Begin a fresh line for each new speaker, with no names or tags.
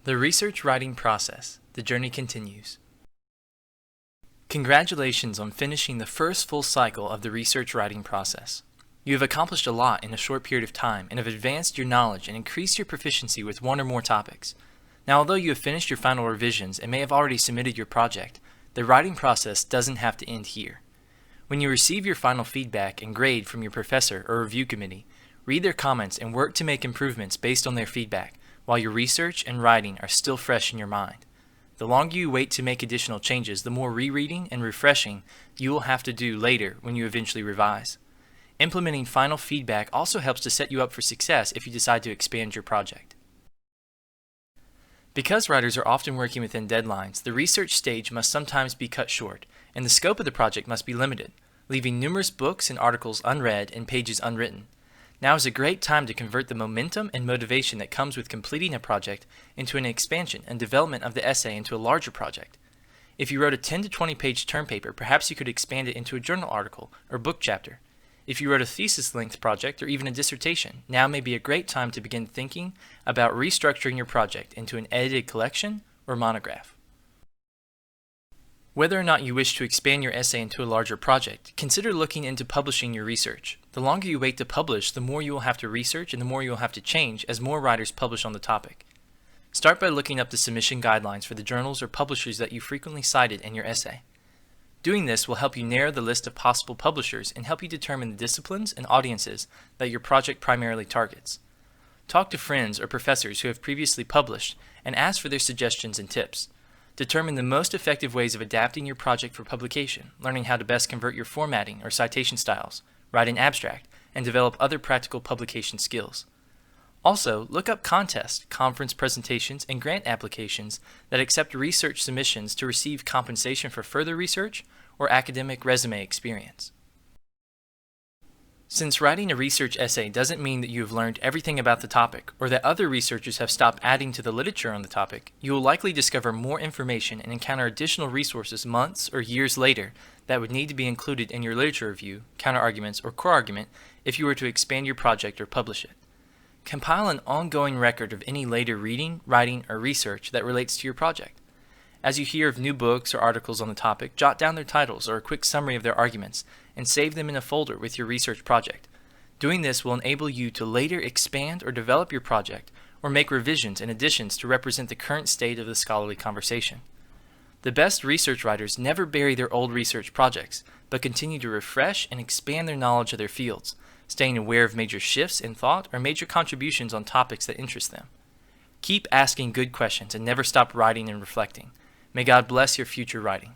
The research writing process. The journey continues. Congratulations on finishing the first full cycle of the research writing process. You have accomplished a lot in a short period of time and have advanced your knowledge and increased your proficiency with one or more topics. Now, although you have finished your final revisions and may have already submitted your project, the writing process doesn't have to end here. When you receive your final feedback and grade from your professor or review committee, read their comments and work to make improvements based on their feedback while your research and writing are still fresh in your mind. The longer you wait to make additional changes, the more rereading and refreshing you will have to do later when you eventually revise. Implementing final feedback also helps to set you up for success if you decide to expand your project. Because writers are often working within deadlines, the research stage must sometimes be cut short, and the scope of the project must be limited, leaving numerous books and articles unread and pages unwritten. Now is a great time to convert the momentum and motivation that comes with completing a project into an expansion and development of the essay into a larger project. If you wrote a 10 to 20 page term paper, perhaps you could expand it into a journal article or book chapter. If you wrote a thesis-length project or even a dissertation, now may be a great time to begin thinking about restructuring your project into an edited collection or monograph. Whether or not you wish to expand your essay into a larger project, consider looking into publishing your research. The longer you wait to publish, the more you will have to research and the more you will have to change as more writers publish on the topic. Start by looking up the submission guidelines for the journals or publishers that you frequently cited in your essay. Doing this will help you narrow the list of possible publishers and help you determine the disciplines and audiences that your project primarily targets. Talk to friends or professors who have previously published and ask for their suggestions and tips. Determine the most effective ways of adapting your project for publication, learning how to best convert your formatting or citation styles, write an abstract, and develop other practical publication skills. Also, look up contests, conference presentations, and grant applications that accept research submissions to receive compensation for further research or academic resume experience. Since writing a research essay doesn't mean that you have learned everything about the topic or that other researchers have stopped adding to the literature on the topic, you will likely discover more information and encounter additional resources months or years later that would need to be included in your literature review, counterarguments, or core argument if you were to expand your project or publish it. Compile an ongoing record of any later reading, writing, or research that relates to your project. As you hear of new books or articles on the topic, jot down their titles or a quick summary of their arguments and save them in a folder with your research project. Doing this will enable you to later expand or develop your project or make revisions and additions to represent the current state of the scholarly conversation. The best research writers never bury their old research projects, but continue to refresh and expand their knowledge of their fields, staying aware of major shifts in thought or major contributions on topics that interest them. Keep asking good questions and never stop writing and reflecting. May God bless your future writing.